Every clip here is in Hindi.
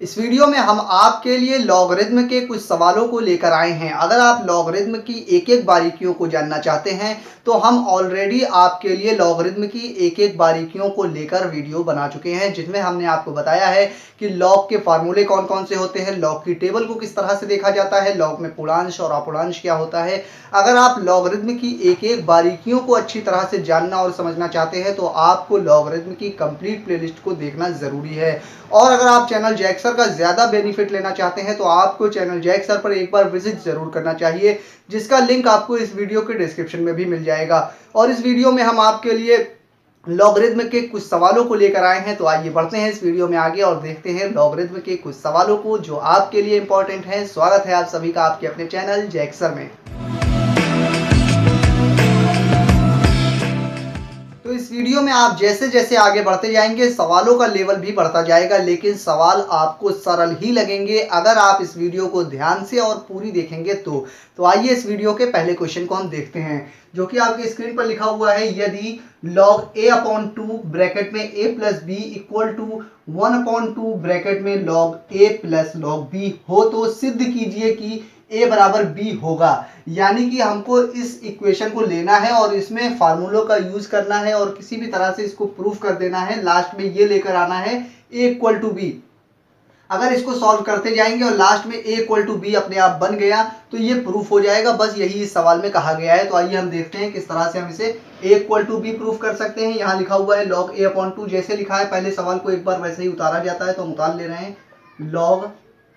इस वीडियो में हम आपके लिए लॉगरिथम के कुछ सवालों को लेकर आए हैं। अगर आप लॉगरिथम की एक एक बारीकियों को जानना चाहते हैं तो हम ऑलरेडी आपके लिए लॉगरिथम की एक एक बारीकियों को लेकर वीडियो बना चुके हैं, जिसमें हमने आपको बताया है कि लॉग के फार्मूले कौन कौन से होते हैं, लॉग की टेबल को किस तरह से देखा जाता है, लॉग में पूर्णांश और अपूर्णांश क्या होता है। अगर आप लॉगरिथम की एक एक बारीकियों को अच्छी तरह से जानना और समझना चाहते हैं तो आपको लॉगरिथम की कंप्लीट प्लेलिस्ट को देखना जरूरी है। और अगर आप चैनल जैक सर का ज्यादा बेनिफिट लेना चाहते हैं तो आपको चैनल जैक सर पर एक बार विजिट जरूर करना चाहिए, जिसका लिंक आपको इस वीडियो के डिस्क्रिप्शन में भी मिल जाएगा। और इस वीडियो में हम आपके लिए लॉगरिथम के कुछ सवालों को लेकर आए हैं, तो आइए बढ़ते हैं इस वीडियो में आगे और देखते हैं लॉगरिथम के कुछ सवालों को जो आपके लिए इंपॉर्टेंट हैं। स्वागत है आप सभी का आपके अपने चैनल जैक सर में। तो इस वीडियो में आप जैसे जैसे आगे बढ़ते जाएंगे सवालों का लेवल भी बढ़ता जाएगा, लेकिन सवाल आपको सरल ही लगेंगे अगर आप इस वीडियो को ध्यान से और पूरी देखेंगे तो आइए इस वीडियो के पहले क्वेश्चन को हम देखते हैं, जो कि आपके स्क्रीन पर लिखा हुआ है। यदि log a/2 ब्रैकेट में a plus B equal to 1/2 bracket में log a plus log b हो तो सिद्ध कीजिए कि a बराबर b होगा। यानी कि हमको इस इक्वेशन को लेना है और इसमें फार्मूलों का यूज करना है और किसी भी तरह से इसको प्रूफ कर देना है। लास्ट में ये लेकर आना है a इक्वल टू b। अगर इसको सॉल्व करते जाएंगे और लास्ट में a इक्वल टू b अपने आप बन गया तो ये प्रूफ हो जाएगा। बस यही इस सवाल में कहा गया है। तो आइए हम देखते हैं किस तरह से हम इसे a equal to b proof कर सकते हैं। यहाँ लिखा हुआ है log a/2, जैसे लिखा है पहले सवाल को एक बार वैसे ही उतारा जाता है तो हम उतार ले रहे हैं। log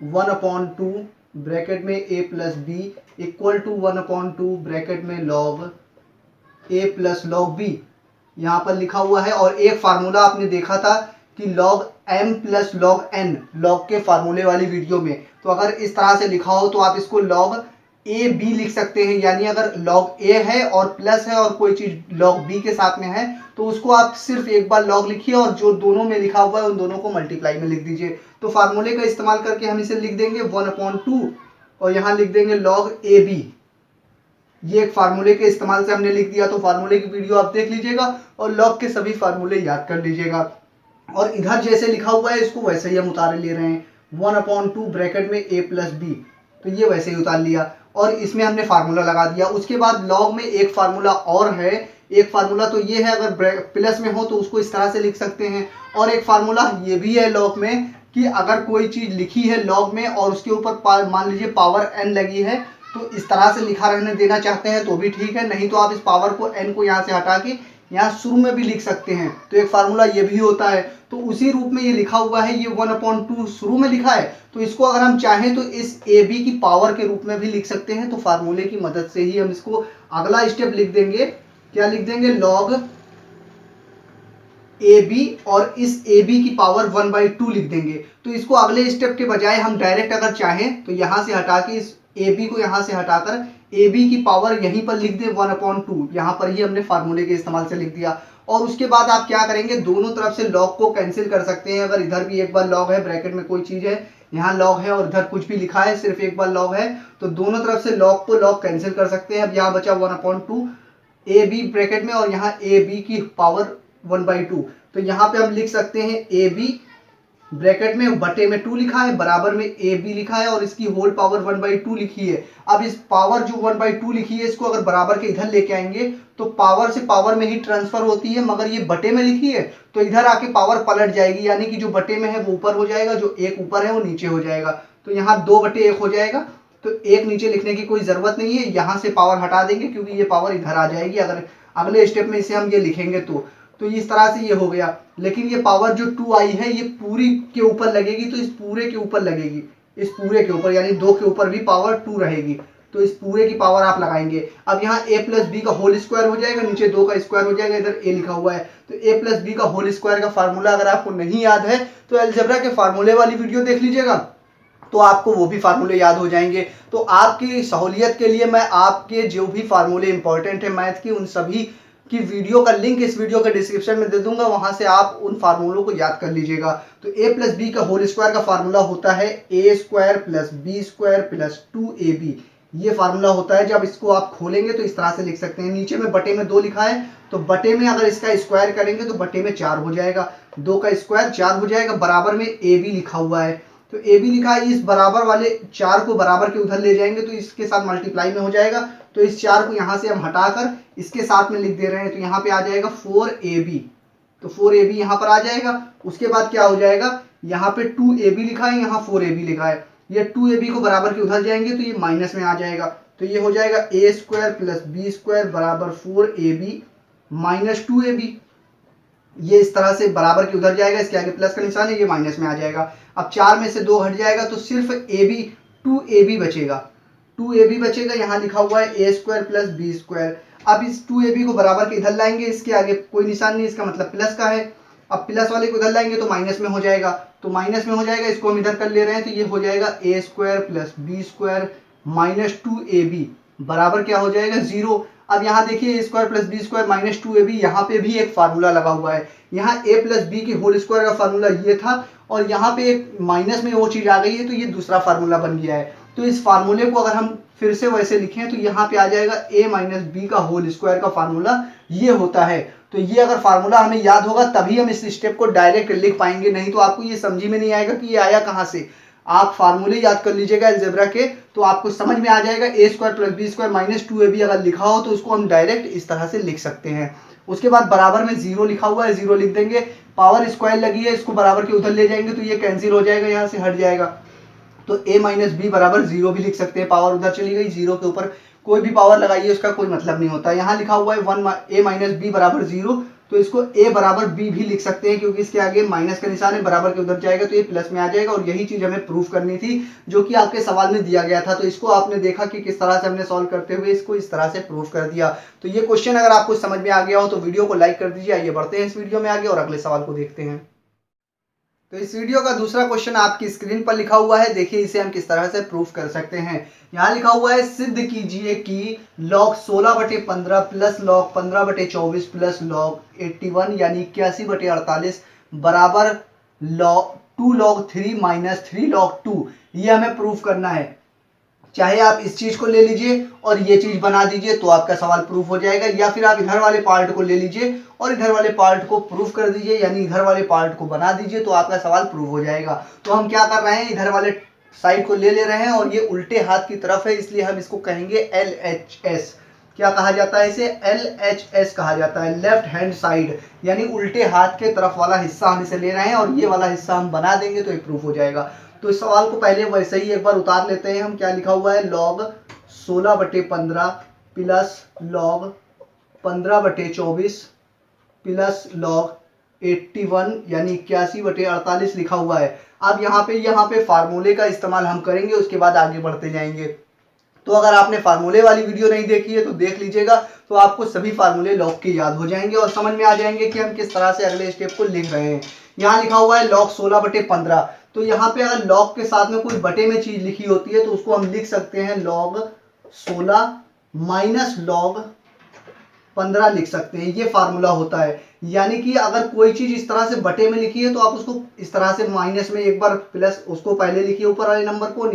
1/2 ब्रैकेट में a plus B equal to 1/2 bracket में log a plus log b यहाँ पर लिखा हुआ है। और एक फार्मूला आपने देखा था कि log m plus log n, log के फार्मूले वाली वीडियो में, तो अगर इस तरह से लिखा हो तो आप इसको log a b लिख सकते हैं। यानी अगर log a है और प्लस है और कोई चीज log b के साथ में है तो उसको आप सिर्फ एक बार log लिखिए और जो दोनों में लिखा हुआ है उन दोनों को मल्टीप्लाई में लिख दीजिए। तो फार्मूले का इस्तेमाल करके हम इसे लिख देंगे 1/2 और यहाँ लिख देंगे log a b। ये एक फार्मूले के इस्तेमाल से हमने लिख दिया। तो फार्मूले की वीडियो आप देख लीजिएगा और लॉग के सभी फार्मूले याद कर लीजिएगा। और इधर जैसे लिखा हुआ है इसको वैसे ही हम उतार ले रहे हैं 1/2 ब्रैकेट में a प्लस बी, तो ये वैसे ही उतार लिया और इसमें हमने फार्मूला लगा दिया। उसके बाद लॉग में एक फार्मूला और है। एक फार्मूला तो ये है, अगर प्लस में हो तो उसको इस तरह से लिख सकते हैं। और एक फार्मूला ये भी है लॉग में कि अगर कोई चीज लिखी है लॉग में और उसके ऊपर मान लीजिए पावर n लगी है तो इस तरह से लिखा रहने देना चाहते हैं तो भी ठीक है, नहीं तो आप इस पावर को n को यहाँ से हटा के यहाँ शुरू में भी लिख सकते हैं। तो एक फार्मूला ये भी होता है। तो उसी रूप में ये लिखा हुआ है, ये 1/2 शुरू में लिखा है तो इसको अगर हम चाहें तो इस a b की पावर के रूप में भी लिख सकते हैं। तो फार्मूले की मदद से ही हम इसको अगला स्टेप लिख देंगे। क्या लिख देंगे? log ए बी और इस ए बी की पावर 1/2 लिख देंगे। तो इसको अगले स्टेप के बजाय हम डायरेक्ट अगर चाहें तो यहाँ से हटा के इस ए बी को यहाँ से हटाकर ए बी की पावर यहीं पर लिख दे 1/2। यहाँ पर ही हमने फार्मूले के इस्तेमाल से लिख दिया। और उसके बाद आप क्या करेंगे, दोनों तरफ से लॉग को कैंसिल कर सकते हैं। अगर इधर भी एक बार लॉग है, ब्रैकेट में कोई चीज है, यहाँ लॉग है और इधर कुछ भी लिखा है, सिर्फ एक बार लॉग है, तो दोनों तरफ से लॉग को लॉग कैंसिल कर सकते हैं। अब यहाँ बचा 1/2 ए बी ब्रैकेट में और यहाँ ए बी की पावर 1/2। तो यहाँ पे हम लिख सकते हैं ए बी ब्रैकेट में बटे में 2 लिखा है, बराबर में ए बी लिखा है और इसकी होल पावर 1/2 लिखी है। अब इस पावर जो 1/2 लिखी है इसको अगर बराबर के इधर लेके आएंगे तो पावर से पावर में ही ट्रांसफर होती है, मगर ये बटे में लिखी है तो इधर आके पावर पलट जाएगी। यानी कि जो बटे में है वो ऊपर हो जाएगा, जो एक ऊपर है वो नीचे हो जाएगा। तो यहाँ 2/1 हो जाएगा। तो एक नीचे लिखने की कोई जरूरत नहीं है, यहाँ से पावर हटा देंगे क्योंकि ये पावर इधर आ जाएगी अगर अगले स्टेप में इसे हम ये लिखेंगे तो इस तरह से ये हो गया। लेकिन ये पावर जो 2 आई है ये पूरी के ऊपर लगेगी, तो इस पूरे के ऊपर लगेगी, इस पूरे के ऊपर, यानी 2 के ऊपर भी पावर 2 रहेगी। तो इस पूरे की पावर आप लगाएंगे। अब यहाँ a प्लस बी का होल स्क्वायर हो जाएगा, नीचे 2 का स्क्वायर हो जाएगा, इधर a लिखा हुआ है। तो a प्लस बी का होल स्क्वायर का फार्मूला अगर आपको नहीं याद है तो अलजेब्रा के फार्मूले वाली वीडियो देख लीजिएगा, तो आपको वो भी फार्मूले याद हो जाएंगे। तो आपकी सहूलियत के लिए मैं आपके जो भी फार्मूले इंपॉर्टेंट है मैथ की, उन सभी की वीडियो का लिंक इस वीडियो के डिस्क्रिप्शन में दे दूंगा, वहां से आप उन फार्मूलों को याद कर लीजिएगा। तो a प्लस बी का होल स्क्वायर का फार्मूला होता है a square plus B square plus 2ab। ये फार्मूला होता है। जब इसको आप खोलेंगे तो इस तरह से लिख सकते हैं। नीचे में बटे में 2 लिखा है तो बटे में अगर इसका स्क्वायर करेंगे तो बटे में 4 हो जाएगा, 2 का स्क्वायर 4 हो जाएगा, बराबर में a b लिखा हुआ है। तो ए बी लिखा है, इस बराबर वाले 4 को बराबर के उधर ले जाएंगे तो इसके साथ मल्टीप्लाई में हो जाएगा। तो इस 4 को यहाँ से हम हटाकर इसके साथ में लिख दे रहे हैं, तो यहाँ पे आ जाएगा 4ab। तो 4ab यहाँ पर आ जाएगा। उसके बाद क्या हो जाएगा, यहाँ पे 2ab लिखा है, यहाँ 4ab लिखा है, ये 2ab को बराबर के उधर जाएंगे तो ये माइनस में आ जाएगा। तो ये हो जाएगा a square plus b square बराबर 4ab माइनस 2ab। ये इस तरह से बराबर के उधर जाएगा, इसके आगे प्लस का निशान है, ये माइनस में आ जाएगा। अब 4 में से 2 हट जाएगा तो सिर्फ ab 2ab बचेगा, 2ab बचेगा। यहाँ लिखा हुआ है a square plus b square. अब इस 2ab को बराबर के इधर लाएंगे, इसके आगे कोई निशान नहीं, इसका मतलब प्लस का है। अब प्लस वाले को इधर लाएंगे तो माइनस में हो जाएगा, तो माइनस में हो जाएगा, इसको हम इधर कर ले रहे हैं, तो ये हो जाएगा a square plus b square minus 2ab बराबर क्या हो जाएगा 0। अब यहाँ देखिए a square plus b square minus 2ab, यहाँ पे भी एक फार्मूला लगा हुआ है। यहाँ a प्लस b की होल स्क्वायर का फार्मूला ये था और यहाँ पे एक माइनस में वो चीज आ गई है, तो ये दूसरा फार्मूला बन गया है। तो इस फार्मूले को अगर हम फिर से वैसे लिखें तो यहाँ पे आ जाएगा a माइनस बी का होल स्क्वायर का फार्मूला ये होता है। तो ये अगर फार्मूला हमें याद होगा तभी हम इस स्टेप को डायरेक्ट लिख पाएंगे, नहीं तो आपको ये समझ में नहीं आएगा कि ये आया कहाँ से। आप फार्मूले याद कर लीजिएगा अलजेब्रा के, तो आपको समझ में आ जाएगा। a square plus b square minus 2ab अगर लिखा हो तो उसको हम डायरेक्ट इस तरह से लिख सकते हैं। उसके बाद बराबर में 0 लिखा हुआ है, 0 लिख देंगे। पावर स्क्वायर लगी है, इसको बराबर के उधर ले जाएंगे तो ये कैंसिल हो जाएगा, यहाँ से हट जाएगा। तो a माइनस बी बराबर 0 भी लिख सकते हैं, पावर उधर चली गई, 0 के ऊपर कोई भी पावर लगाइए उसका कोई मतलब नहीं होता। यहाँ लिखा हुआ है a माइनस बी बराबर 0, तो इसको a बराबर b भी लिख सकते हैं क्योंकि इसके आगे माइनस का निशान है, बराबर के उधर जाएगा तो ये प्लस में आ जाएगा। और यही चीज हमें प्रूफ करनी थी जो कि आपके सवाल में दिया गया था। तो इसको आपने देखा कि किस तरह से हमने सॉल्व करते हुए इसको इस तरह से प्रूफ कर दिया। तो ये क्वेश्चन अगर आपको समझ में आ गया हो तो वीडियो को लाइक कर दीजिए। आइए बढ़ते हैं इस वीडियो में आगे और अगले सवाल को देखते हैं। तो इस वीडियो का दूसरा क्वेश्चन आपकी स्क्रीन पर लिखा हुआ है, देखिए इसे हम किस तरह से प्रूफ कर सकते हैं। यहाँ लिखा हुआ है सिद्ध कीजिए कि log 16/15 plus log 15/24 plus log 81 यानी 81/48 बराबर log 2 log 3 माइनस 3 log 2। ये हमें प्रूफ करना है। चाहे आप इस चीज को ले लीजिए और ये चीज बना दीजिए तो आपका सवाल प्रूफ हो जाएगा, या फिर आप इधर वाले पार्ट को ले लीजिए और इधर वाले पार्ट को प्रूफ कर दीजिए, यानी इधर वाले पार्ट को बना दीजिए तो आपका सवाल प्रूफ हो जाएगा। तो हम क्या कर रहे हैं, इधर वाले साइड को ले रहे हैं और ये उल्टे हाथ की तरफ है, इसलिए हम इसको कहेंगे LHS। क्या कहा जाता है इसे, LHS कहा जाता है, लेफ्ट हैंड साइड, यानी उल्टे हाथ के तरफ वाला हिस्सा हम इसे ले रहे हैं और ये वाला हिस्सा हम बना देंगे तो ये प्रूफ हो जाएगा। तो इस सवाल को पहले वैसे ही एक बार उतार लेते हैं हम। क्या लिखा हुआ है, log 16/15 plus log 15/24 plus log 81 यानी 81/48 लिखा हुआ है। अब यहाँ पे फार्मूले का इस्तेमाल हम करेंगे, उसके बाद आगे बढ़ते जाएंगे। तो अगर आपने फार्मूले वाली वीडियो नहीं देखी है तो देख लीजिएगा, तो आपको सभी फार्मूले log के याद हो जाएंगे और समझ में आ जाएंगे कि हम किस तरह से अगले स्टेप को लिख रहे हैं। यहाँ लिखा हुआ है log 16/15, तो यहाँ पे अगर log के साथ में कोई बटे में चीज लिखी होती है तो उसको हम लिख सकते हैं log 16 माइनस log 15 लिख सकते हैं। ये फार्मूला होता है, यानी कि अगर कोई चीज इस तरह से बटे में लिखी है तो आप उसको इस तरह से माइनस में एक बार प्लस उसको पहले लिखिए ऊपर वाले नंबर को,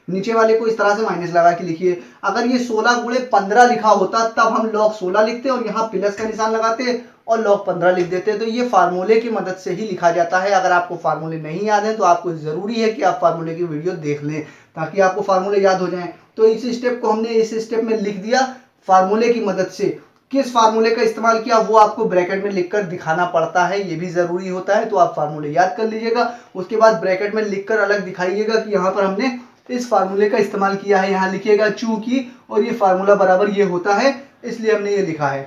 नीचे वाले को इस तरह से माइनस लगा के लिखिए। अगर ये 16 गुणे 15 लिखा होता तब हम log 16 लिखते और यहाँ प्लस का निशान लगाते और log 15 लिख देते। तो ये फार्मूले की मदद से ही लिखा जाता है। अगर आपको फार्मूले नहीं याद है तो आपको जरूरी है कि आप फार्मूले की वीडियो देख लें ताकि आपको फार्मूले याद हो जाएं। तो इस स्टेप को हमने इस स्टेप में लिख दिया फार्मूले की मदद से। किस फार्मूले का इस्तेमाल किया वो आपको ब्रैकेट में लिखकर दिखाना पड़ता है, ये भी जरूरी होता है। तो आप फार्मूले याद कर लीजिएगा, उसके बाद ब्रैकेट में लिखकर अलग दिखाइएगा कि यहाँ पर हमने इस फार्मूले का इस्तेमाल किया है। यहाँ लिखिएगा चूंकि, और ये फार्मूला बराबर ये होता है इसलिए हमने ये लिखा है।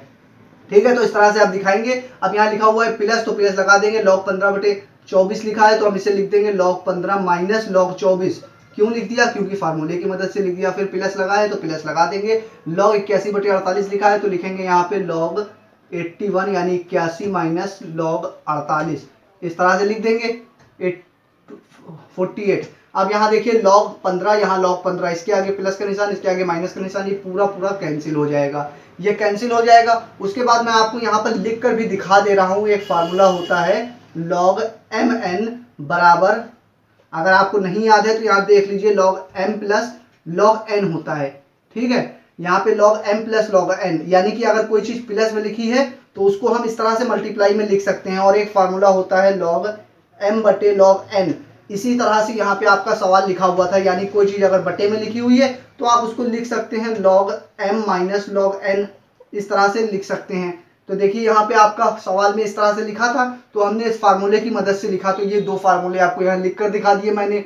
ठीक है, तो इस तरह से आप दिखाएंगे। अब यहाँ लिखा हुआ है प्लस, तो प्लस लगा देंगे। log 15/24 लिखा है तो हम इसे लिख देंगे log 15 माइनस log 24। क्यों लिख दिया, क्योंकि फार्मूले की मदद से लिख दिया। फिर प्लस लगा है तो प्लस लगा देंगे। log 81/48 लिखा है तो लिखेंगे यहाँ पे log 81 यानी 81 माइनस log 48, इस तरह से लिख देंगे 48। अब यहाँ देखिए log 15, यहाँ log 15, इसके आगे प्लस का निशान, इसके आगे माइनस का निशान, ये पूरा कैंसिल हो जाएगा, ये कैंसिल हो जाएगा। उसके बाद मैं आपको यहाँ पर लिख कर भी दिखा दे रहा हूँ, एक फार्मूला होता है log mn बराबर, अगर आपको नहीं याद है तो यहाँ देख लीजिए log m plus log n होता है। ठीक है, यहाँ पे log m plus log n, यानी कि अगर कोई चीज प्लस में लिखी है तो उसको हम इस तरह से मल्टीप्लाई में लिख सकते हैं। और एक फार्मूला होता है log m/log n, इसी तरह से यहाँ पे आपका सवाल लिखा हुआ था, यानी कोई चीज़ अगर बटे में लिखी हुई है तो आप उसको लिख सकते हैं log m minus log n, इस तरह से लिख सकते हैं। तो देखिए यहाँ पे आपका सवाल में इस तरह से लिखा था, तो हमने इस फार्मूले की मदद से लिखा, तो ये दो फार्मूले आपको यहाँ लिख कर दिखा दिए मैंने।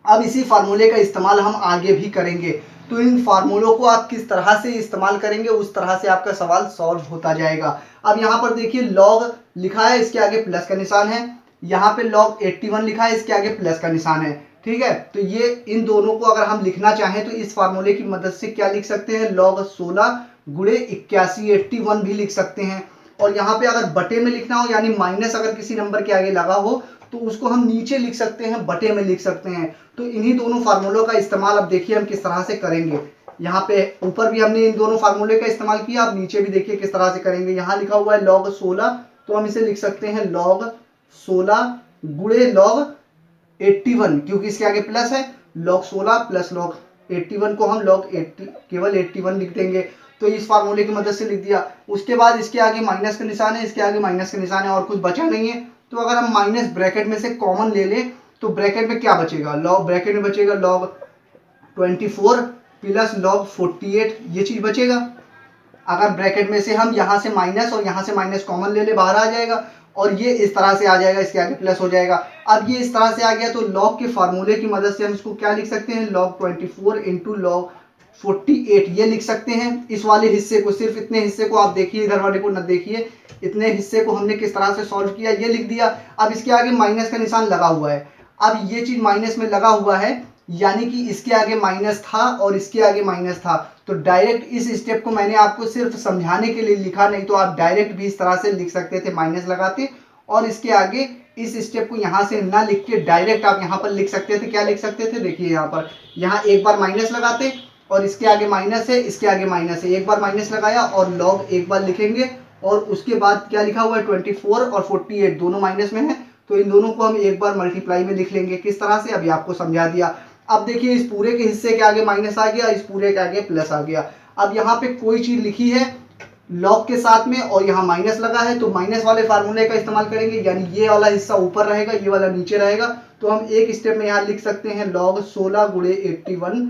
अब इसी फार्मूले का इस्तेमाल हम आगे भी करेंगे, तो इन फार्मूलों को आप किस तरह से इस्तेमाल करेंगे उस तरह से आपका सवाल सॉल्व होता जाएगा। अब यहाँ पर देखिए log लिखा है, इसके आगे प्लस का निशान है, यहाँ पे log 81 लिखा है, इसके आगे प्लस का निशान है, ठीक है। तो ये इन दोनों को अगर हम लिखना चाहें तो इस फार्मूले की मदद से क्या लिख सकते हैं, log 16 गुणे 81 81 भी लिख सकते हैं। और यहाँ पे अगर बटे में लिखना हो, यानी माइनस अगर किसी नंबर के आगे लगा हो, तो उसको हम नीचे लिख सकते हैं, बटे में लिख सकते हैं। तो इन्हीं दोनों फार्मूलों का इस्तेमाल अब देखिए हम किस तरह से करेंगे। यहाँ पे ऊपर भी हमने इन दोनों फार्मूले का इस्तेमाल किया, अब नीचे भी देखिए किस तरह से करेंगे। यहाँ लिखा हुआ है log 16, तो हम इसे लिख सकते हैं log 16 गुणे log 81, क्योंकि इसके आगे प्लस है, log 16 प्लस log 81 को हम log 80 केवल 81 लिख देंगे। तो इस फार्मूले की मदद से लिख दिया। उसके बाद इसके आगे माइनस का निशान है, इसके आगे माइनस का निशान है, और कुछ बचा नहीं है। तो अगर हम माइनस ब्रैकेट में से कॉमन ले लें तो ब्रैकेट में क्या बचेगा, ब्रैकेट में बचेगा log 24 प्लस log 48, ये चीज बचेगा। अगर ब्रैकेट में से हम यहाँ से माइनस और यहाँ से माइनस कॉमन ले ले, बाहर आ जाएगा, और ये इस तरह से आ जाएगा, इसके आगे प्लस हो जाएगा। अब ये इस तरह से आ गया, तो log के फार्मूले की मदद से हम इसको क्या लिख सकते हैं, log 24 इंटू log 48 ये लिख सकते हैं। इस वाले हिस्से को, सिर्फ इतने हिस्से को आप देखिए, इधर वाले को न देखिए, इतने हिस्से को हमने किस तरह से सॉल्व किया ये लिख दिया। अब इसके आगे माइनस का निशान लगा हुआ है, अब ये चीज माइनस में लगा हुआ है, यानी कि इसके आगे माइनस था और इसके आगे माइनस था। तो डायरेक्ट इस स्टेप को मैंने आपको सिर्फ समझाने के लिए लिखा, नहीं तो आप डायरेक्ट भी इस तरह से लिख सकते थे, माइनस लगाते और इसके आगे इस स्टेप को यहाँ से ना लिख के डायरेक्ट आप यहाँ पर लिख सकते थे। क्या लिख सकते थे, देखिए यहाँ पर, यहाँ एक बार माइनस लगाते और इसके आगे माइनस है, इसके आगे माइनस है, एक बार माइनस लगाया और log एक बार लिखेंगे, और उसके बाद क्या लिखा हुआ है 24 और 48 दोनों माइनस में है, तो इन दोनों को हम एक बार मल्टीप्लाई में लिख लेंगे। किस तरह से, अभी आपको समझा दिया। अब देखिए इस पूरे के हिस्से के आगे माइनस आ गया, इस पूरे के आगे प्लस आ गया। अब यहाँ पे कोई चीज लिखी है log के साथ में और यहाँ माइनस लगा है, तो माइनस वाले फार्मूले का इस्तेमाल करेंगे, यानी ये वाला हिस्सा ऊपर रहेगा, ये वाला नीचे रहेगा। तो हम एक स्टेप में यहाँ लिख सकते हैं log 16 गुणे 81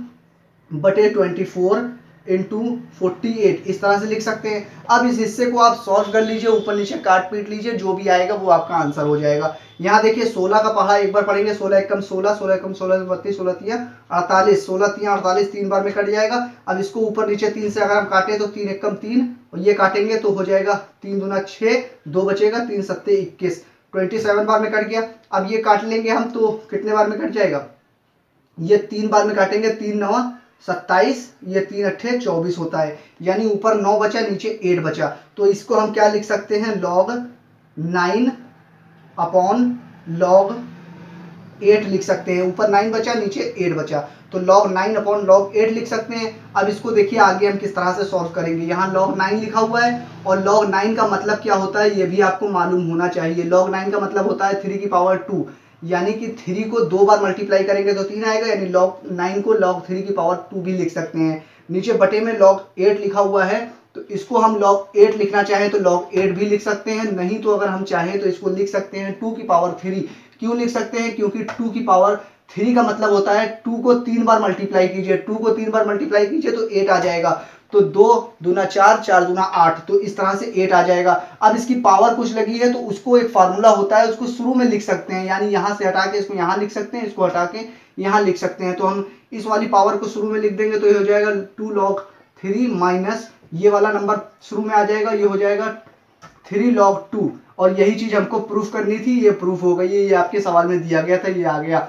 बटे 24 इंटू 48, इस तरह से लिख सकते हैं। अब इस हिस्से को आप सॉल्व कर लीजिए, ऊपर नीचे काट पीट लीजिए, जो भी आएगा वो आपका आंसर हो जाएगा। यहाँ देखिए 16 का पढ़ा एक बार पढ़ेंगे, 16 एकम 16, 16 एकम 16 32, 16 तिया 48, 16 तिया 48, 3 बार में कट जाएगा। अब इसको ऊपर नीचे 3 से अगर हम काटें तो 3 एकम 3, और ये काटेंगे तो हो जाएगा 3 दूना 6, 2 बचेगा, 3 सत्ते 21, 27 बार में कट गया। अब ये काट लेंगे हम तो कितने बार में कट जाएगा, ये 3 बार में काटेंगे, 3 9 27, ये 3 अट्ठे 24 होता है, यानी ऊपर 9 बचा नीचे 8 बचा। तो इसको हम क्या लिख सकते हैं, log 9 अपॉन log 8 लिख सकते हैं। ऊपर 9 बचा नीचे 8 बचा, तो log 9 अपॉन log 8 लिख सकते हैं। अब इसको देखिए आगे हम किस तरह से सॉल्व करेंगे। यहाँ log 9 लिखा हुआ है, और log 9 का मतलब क्या होता है ये भी आपको मालूम होना चाहिए। log 9 का मतलब होता है 3 की पावर 2, यानी कि 3 को 2 बार मल्टीप्लाई करेंगे तो 3 आएगा, यानी log 9 को log 3 की पावर 2 भी लिख सकते हैं। नीचे बटे में log 8 लिखा हुआ है, तो इसको हम log 8 लिखना चाहें तो log 8 भी लिख सकते हैं, नहीं तो अगर हम चाहें तो इसको लिख सकते हैं 2 की पावर 3। क्यों लिख सकते हैं, क्योंकि 2 की पावर 3 का मतलब होता है 2 को 3 बार मल्टीप्लाई कीजिए, 2 को 3 बार मल्टीप्लाई कीजिए तो 8 आ जाएगा। तो 2 दूना 4, 4 दूना 8, तो इस तरह से 8 आ जाएगा। अब इसकी पावर कुछ लगी है तो उसको एक फार्मूला होता है, उसको शुरू में लिख सकते हैं, यानी यहाँ से हटा के इसको यहाँ लिख सकते हैं, इसको हटा के यहाँ लिख सकते हैं। तो हम इस वाली पावर को शुरू में लिख देंगे तो ये हो जाएगा 2 log 3 माइनस ये वाला नंबर शुरू में आ जाएगा, ये हो जाएगा 3 log 2। और यही चीज हमको प्रूफ करनी थी, ये प्रूफ हो गई, ये आपके सवाल में दिया गया था, ये आ गया।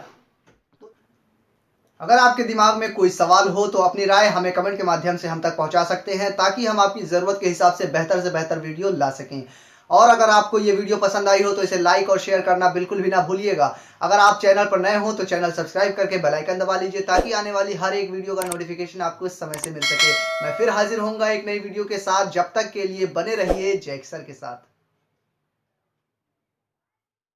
अगर आपके दिमाग में कोई सवाल हो तो अपनी राय हमें कमेंट के माध्यम से हम तक पहुंचा सकते हैं, ताकि हम आपकी ज़रूरत के हिसाब से बेहतर वीडियो ला सकें। और अगर आपको ये वीडियो पसंद आई हो तो इसे लाइक और शेयर करना बिल्कुल भी ना भूलिएगा। अगर आप चैनल पर नए हो तो चैनल सब्सक्राइब करके बेल आइकन दबा लीजिए, ताकि आने वाली हर एक वीडियो का नोटिफिकेशन आपको इस समय से मिल सके। मैं फिर हाजिर होऊंगा एक नई वीडियो के साथ, जब तक के लिए बने रहिए जय सर के साथ।